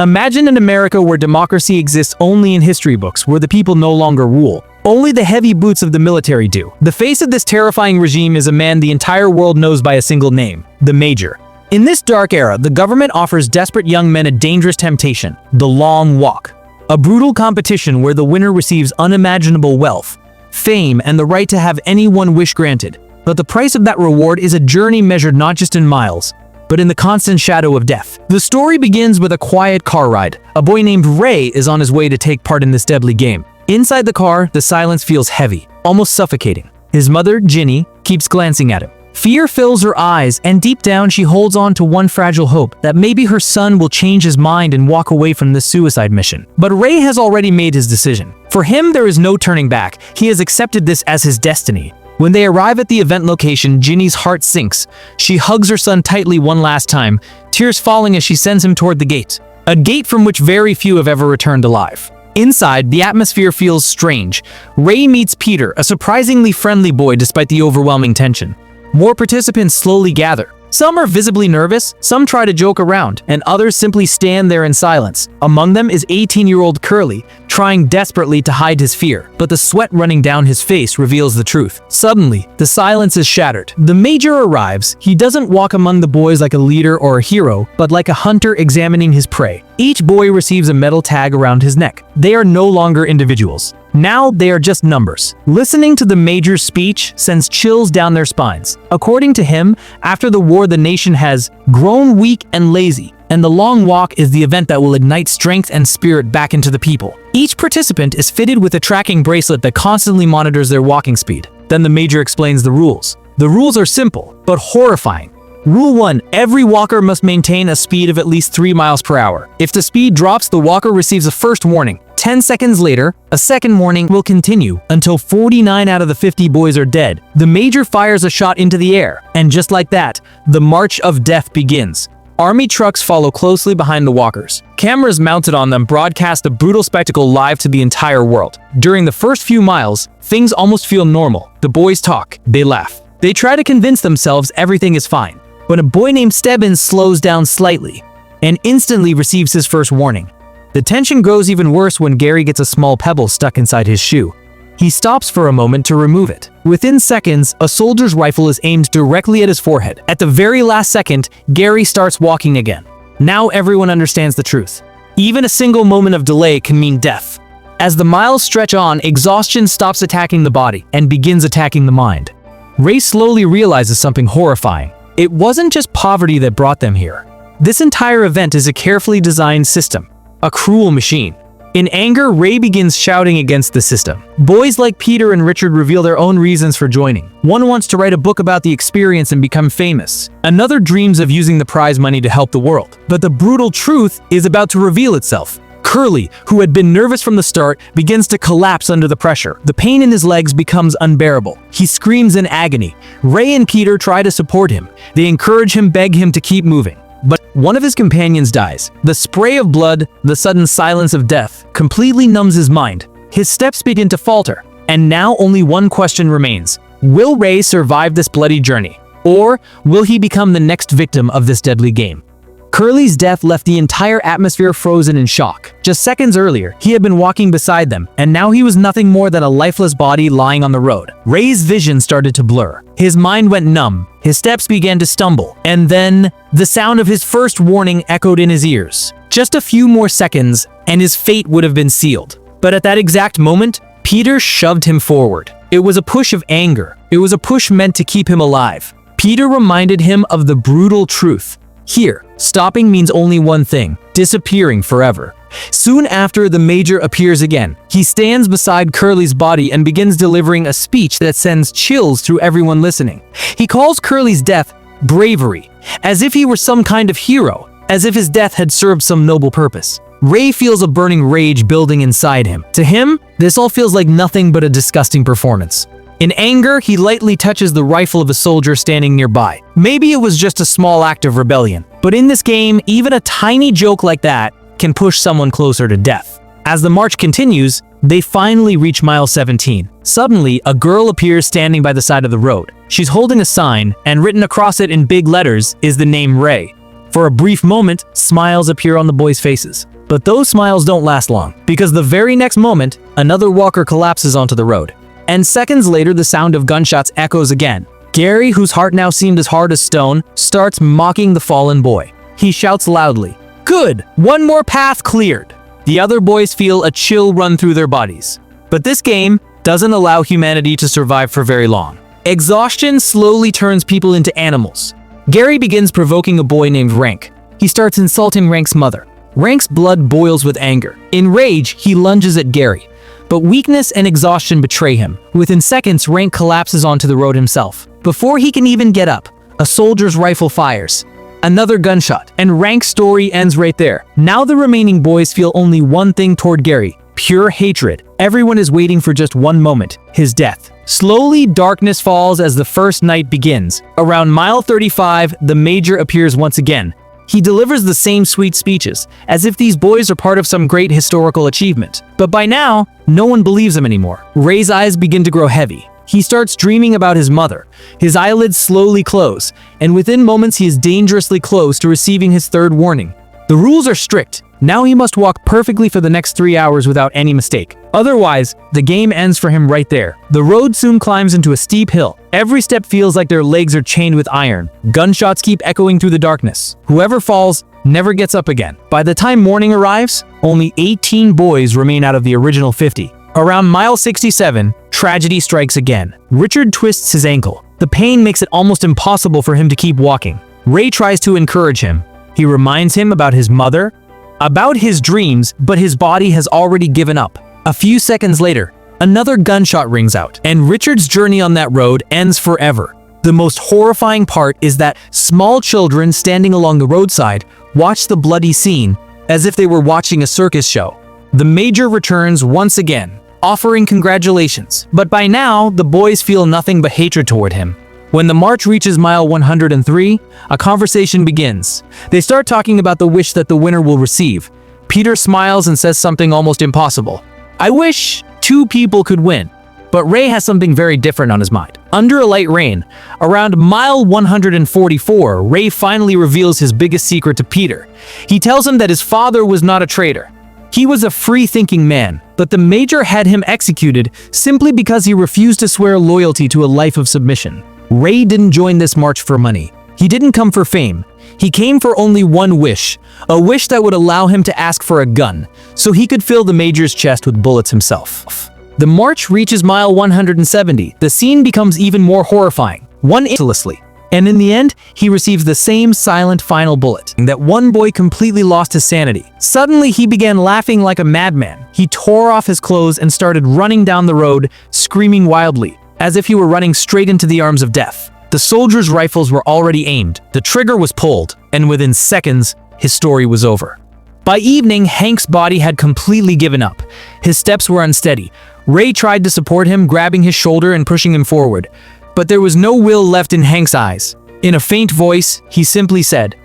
Imagine an America where democracy exists only in history books, where the people no longer rule. Only the heavy boots of the military do. The face of this terrifying regime is a man the entire world knows by a single name, the Major. In this dark era, the government offers desperate young men a dangerous temptation, the long walk. A brutal competition where the winner receives unimaginable wealth, fame, and the right to have any one wish granted. But the price of that reward is a journey measured not just in miles, but in the constant shadow of death. The story begins with a quiet car ride. A boy named Ray is on his way to take part in this deadly game. Inside the car, the silence feels heavy, almost suffocating. His mother, Ginny, keeps glancing at him. Fear fills her eyes, and deep down she holds on to one fragile hope, that maybe her son will change his mind and walk away from this suicide mission. But Ray has already made his decision. For him, there is no turning back. He has accepted this as his destiny. When they arrive at the event location, Ginny's heart sinks. She hugs her son tightly one last time, tears falling as she sends him toward the gate. A gate from which very few have ever returned alive. Inside, the atmosphere feels strange. Ray meets Peter, a surprisingly friendly boy despite the overwhelming tension. More participants slowly gather. Some are visibly nervous, some try to joke around, and others simply stand there in silence. Among them is 18-year-old Curly, trying desperately to hide his fear, but the sweat running down his face reveals the truth. Suddenly, the silence is shattered. The Major arrives. He doesn't walk among the boys like a leader or a hero, but like a hunter examining his prey. Each boy receives a metal tag around his neck. They are no longer individuals. Now they are just numbers. Listening to the Major's speech sends chills down their spines. According to him, after the war the nation has grown weak and lazy, and the long walk is the event that will ignite strength and spirit back into the people. Each participant is fitted with a tracking bracelet that constantly monitors their walking speed. Then the Major explains the rules. The rules are simple, but horrifying. Rule 1. Every walker must maintain a speed of at least 3 miles per hour. If the speed drops, the walker receives a first warning. 10 seconds later, a second warning will continue until 49 out of the 50 boys are dead. The Major fires a shot into the air, and just like that, the march of death begins. Army trucks follow closely behind the walkers. Cameras mounted on them broadcast a brutal spectacle live to the entire world. During the first few miles, things almost feel normal. The boys talk, they laugh. They try to convince themselves everything is fine. But a boy named Stebbins slows down slightly and instantly receives his first warning. The tension grows even worse when Gary gets a small pebble stuck inside his shoe. He stops for a moment to remove it. Within seconds, a soldier's rifle is aimed directly at his forehead. At the very last second, Gary starts walking again. Now everyone understands the truth. Even a single moment of delay can mean death. As the miles stretch on, exhaustion stops attacking the body and begins attacking the mind. Ray slowly realizes something horrifying. It wasn't just poverty that brought them here. This entire event is a carefully designed system, a cruel machine. In anger, Ray begins shouting against the system. Boys like Peter and Richard reveal their own reasons for joining. One wants to write a book about the experience and become famous. Another dreams of using the prize money to help the world. But the brutal truth is about to reveal itself. Curly, who had been nervous from the start, begins to collapse under the pressure. The pain in his legs becomes unbearable. He screams in agony. Ray and Peter try to support him. They encourage him, beg him to keep moving. But one of his companions dies. The spray of blood, the sudden silence of death, completely numbs his mind. His steps begin to falter. And now only one question remains. Will Ray survive this bloody journey? Or will he become the next victim of this deadly game? Curly's death left the entire atmosphere frozen in shock. Just seconds earlier, he had been walking beside them, and now he was nothing more than a lifeless body lying on the road. Ray's vision started to blur. His mind went numb, his steps began to stumble, and then the sound of his first warning echoed in his ears. Just a few more seconds, and his fate would have been sealed. But at that exact moment, Peter shoved him forward. It was a push of anger. It was a push meant to keep him alive. Peter reminded him of the brutal truth. Here, stopping means only one thing: disappearing forever. Soon after, the Major appears again. He stands beside Curly's body and begins delivering a speech that sends chills through everyone listening. He calls Curly's death bravery, as if he were some kind of hero, as if his death had served some noble purpose. Ray feels a burning rage building inside him. To him, this all feels like nothing but a disgusting performance. In anger, he lightly touches the rifle of a soldier standing nearby. Maybe it was just a small act of rebellion, but in this game, even a tiny joke like that can push someone closer to death. As the march continues, they finally reach mile 17. Suddenly, a girl appears standing by the side of the road. She's holding a sign, and written across it in big letters is the name Ray. For a brief moment, smiles appear on the boys' faces. But those smiles don't last long, because the very next moment, another walker collapses onto the road. And seconds later, the sound of gunshots echoes again. Gary, whose heart now seemed as hard as stone, starts mocking the fallen boy. He shouts loudly, "Good! One more path cleared!" The other boys feel a chill run through their bodies. But this game doesn't allow humanity to survive for very long. Exhaustion slowly turns people into animals. Gary begins provoking a boy named Rank. He starts insulting Rank's mother. Rank's blood boils with anger. In rage, he lunges at Gary. But weakness and exhaustion betray him. Within seconds, Rank collapses onto the road himself. Before he can even get up, a soldier's rifle fires. Another gunshot, and Rank's story ends right there. Now the remaining boys feel only one thing toward Gary: pure hatred. Everyone is waiting for just one moment: his death. Slowly, darkness falls as the first night begins. Around mile 35, the Major appears once again. He delivers the same sweet speeches, as if these boys are part of some great historical achievement. But by now, no one believes him anymore. Ray's eyes begin to grow heavy. He starts dreaming about his mother. His eyelids slowly close, and within moments he is dangerously close to receiving his third warning. The rules are strict. Now he must walk perfectly for the next 3 hours without any mistake. Otherwise, the game ends for him right there. The road soon climbs into a steep hill. Every step feels like their legs are chained with iron. Gunshots keep echoing through the darkness. Whoever falls never gets up again. By the time morning arrives, only 18 boys remain out of the original 50. Around mile 67, tragedy strikes again. Richard twists his ankle. The pain makes it almost impossible for him to keep walking. Ray tries to encourage him. He reminds him about his mother, about his dreams, but his body has already given up. A few seconds later, another gunshot rings out, and Richard's journey on that road ends forever. The most horrifying part is that small children standing along the roadside watch the bloody scene as if they were watching a circus show. The Major returns once again, offering congratulations, but by now, the boys feel nothing but hatred toward him. When the march reaches mile 103, a conversation begins. They start talking about the wish that the winner will receive. Peter smiles and says something almost impossible. "I wish 2 people could win." But Ray has something very different on his mind. Under a light rain, around mile 144, Ray finally reveals his biggest secret to Peter. He tells him that his father was not a traitor. He was a free-thinking man, but the Major had him executed simply because he refused to swear loyalty to a life of submission. Ray didn't join this march for money. He didn't come for fame. He came for only one wish, a wish that would allow him to ask for a gun, so he could fill the Major's chest with bullets himself. The march reaches mile 170. The scene becomes even more horrifying, mercilessly. And in the end, he receives the same silent final bullet. That one boy completely lost his sanity. Suddenly, he began laughing like a madman. He tore off his clothes and started running down the road, screaming wildly, as if he were running straight into the arms of death. The soldiers' rifles were already aimed, the trigger was pulled, and within seconds, his story was over. By evening, Hank's body had completely given up. His steps were unsteady. Ray tried to support him, grabbing his shoulder and pushing him forward. But there was no will left in Hank's eyes. In a faint voice, he simply said,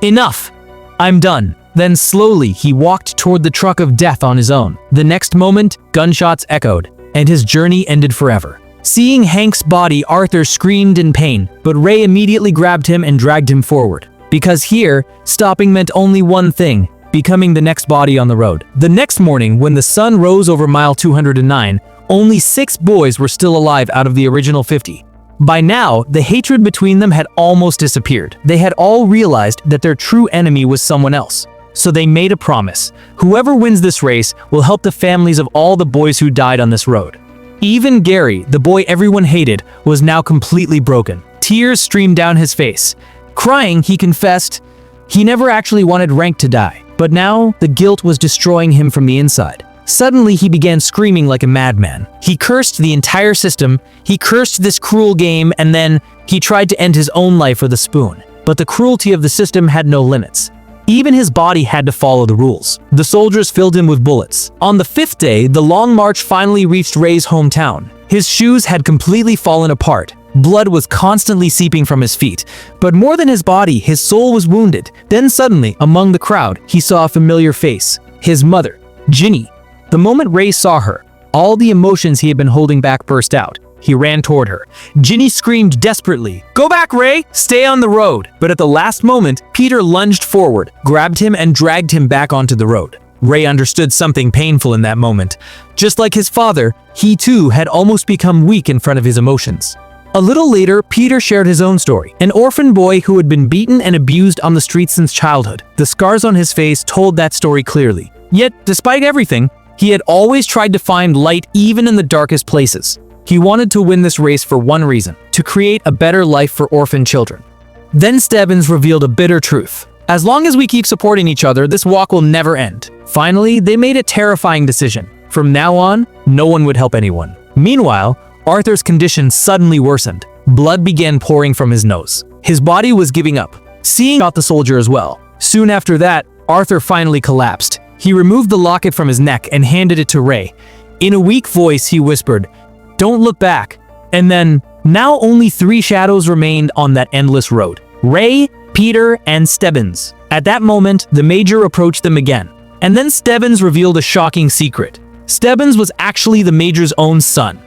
"Enough! I'm done." Then slowly, he walked toward the truck of death on his own. The next moment, gunshots echoed, and his journey ended forever. Seeing Hank's body, Arthur screamed in pain, but Ray immediately grabbed him and dragged him forward. Because here, stopping meant only one thing: becoming the next body on the road. The next morning, when the sun rose over mile 209, only 6 boys were still alive out of the original 50. By now, the hatred between them had almost disappeared. They had all realized that their true enemy was someone else. So they made a promise: whoever wins this race will help the families of all the boys who died on this road. Even Gary, the boy everyone hated, was now completely broken. Tears streamed down his face. Crying, he confessed he never actually wanted Rank to die, but now the guilt was destroying him from the inside. Suddenly, he began screaming like a madman. He cursed the entire system, he cursed this cruel game, and then he tried to end his own life with a spoon. But the cruelty of the system had no limits. Even his body had to follow the rules. The soldiers filled him with bullets. On the 5th day, the long march finally reached Ray's hometown. His shoes had completely fallen apart. Blood was constantly seeping from his feet. But more than his body, his soul was wounded. Then suddenly, among the crowd, he saw a familiar face. His mother, Ginny. The moment Ray saw her, all the emotions he had been holding back burst out. he ran toward her. Ginny screamed desperately, "Go back, Ray! Stay on the road!" But at the last moment, Peter lunged forward, grabbed him and dragged him back onto the road. Ray understood something painful in that moment. Just like his father, he too had almost become weak in front of his emotions. A little later, Peter shared his own story. An orphan boy who had been beaten and abused on the streets since childhood. The scars on his face told that story clearly. Yet, despite everything, he had always tried to find light even in the darkest places. He wanted to win this race for one reason: to create a better life for orphan children. Then Stebbins revealed a bitter truth. As long as we keep supporting each other, this walk will never end. Finally, they made a terrifying decision. From now on, no one would help anyone. Meanwhile, Arthur's condition suddenly worsened. Blood began pouring from his nose. His body was giving up, seeing out the soldier as well. Soon after that, Arthur finally collapsed. He removed the locket from his neck and handed it to Ray. In a weak voice, he whispered, "Don't look back." And then, now only 3 shadows remained on that endless road: Ray, Peter, and Stebbins. At that moment, the Major approached them again. And then Stebbins revealed a shocking secret. Stebbins was actually the Major's own son.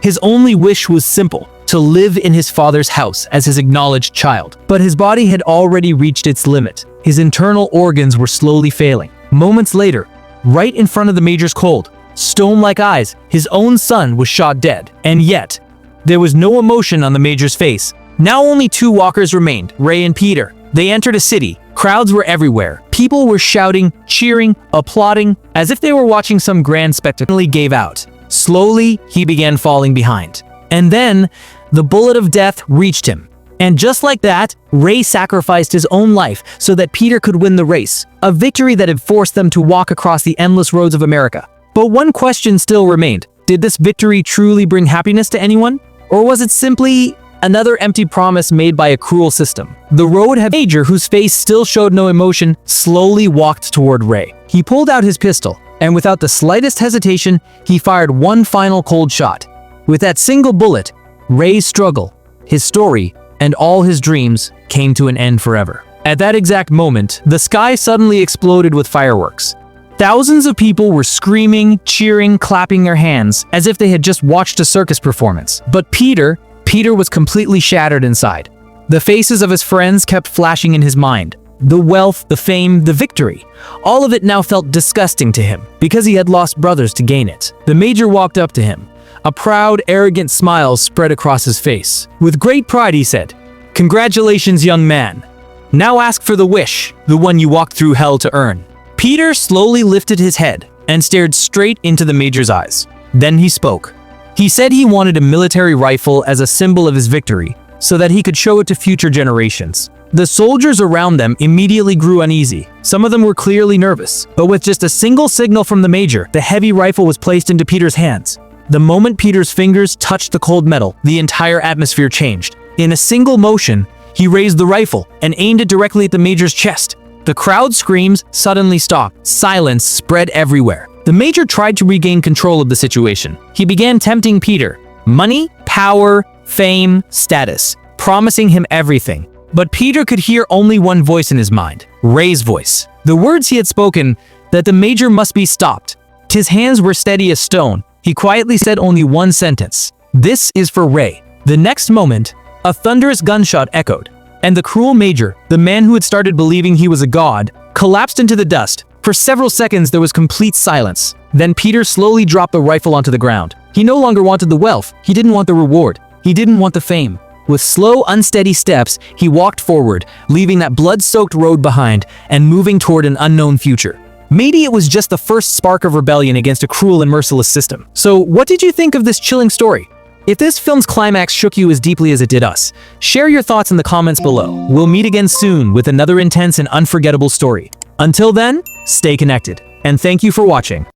His only wish was simple: to live in his father's house as his acknowledged child. But his body had already reached its limit. His internal organs were slowly failing. Moments later, right in front of the Major's cold, stone-like eyes, his own son was shot dead. And yet, there was no emotion on the Major's face. Now only 2 walkers remained, Ray and Peter. They entered a city. Crowds were everywhere. People were shouting, cheering, applauding, as if they were watching some grand spectacle. He gave out. Slowly, he began falling behind. And then, the bullet of death reached him. And just like that, Ray sacrificed his own life so that Peter could win the race, a victory that had forced them to walk across the endless roads of America. But one question still remained. Did this victory truly bring happiness to anyone? Or was it simply another empty promise made by a cruel system? The road had Major, whose face still showed no emotion, slowly walked toward Ray. He pulled out his pistol, and without the slightest hesitation, he fired one final cold shot. With that single bullet, Ray's struggle, his story, and all his dreams came to an end forever. At that exact moment, the sky suddenly exploded with fireworks. Thousands of people were screaming, cheering, clapping their hands, as if they had just watched a circus performance. But Peter was completely shattered inside. The faces of his friends kept flashing in his mind. The wealth, the fame, the victory. All of it now felt disgusting to him, because he had lost brothers to gain it. The Major walked up to him. A proud, arrogant smile spread across his face. With great pride, he said, "Congratulations, young man. Now ask for the wish, the one you walked through hell to earn." Peter slowly lifted his head and stared straight into the Major's eyes. Then he spoke. He said he wanted a military rifle as a symbol of his victory, so that he could show it to future generations. The soldiers around them immediately grew uneasy. Some of them were clearly nervous. But with just a single signal from the Major, the heavy rifle was placed into Peter's hands. The moment Peter's fingers touched the cold metal, the entire atmosphere changed. In a single motion, he raised the rifle and aimed it directly at the Major's chest. The crowd's screams suddenly stopped. Silence spread everywhere. The Major tried to regain control of the situation. He began tempting Peter. Money, power, fame, status, promising him everything. But Peter could hear only one voice in his mind, Ray's voice. The words he had spoken, that the Major must be stopped. His hands were steady as stone. He quietly said only one sentence. "This is for Ray." The next moment, a thunderous gunshot echoed, and the cruel Major, the man who had started believing he was a god, collapsed into the dust. For several seconds, there was complete silence. Then Peter slowly dropped the rifle onto the ground. He no longer wanted the wealth. He didn't want the reward. He didn't want the fame. With slow, unsteady steps, he walked forward, leaving that blood-soaked road behind and moving toward an unknown future. Maybe it was just the first spark of rebellion against a cruel and merciless system. So, what did you think of this chilling story? If this film's climax shook you as deeply as it did us, share your thoughts in the comments below. We'll meet again soon with another intense and unforgettable story. Until then, stay connected, and thank you for watching.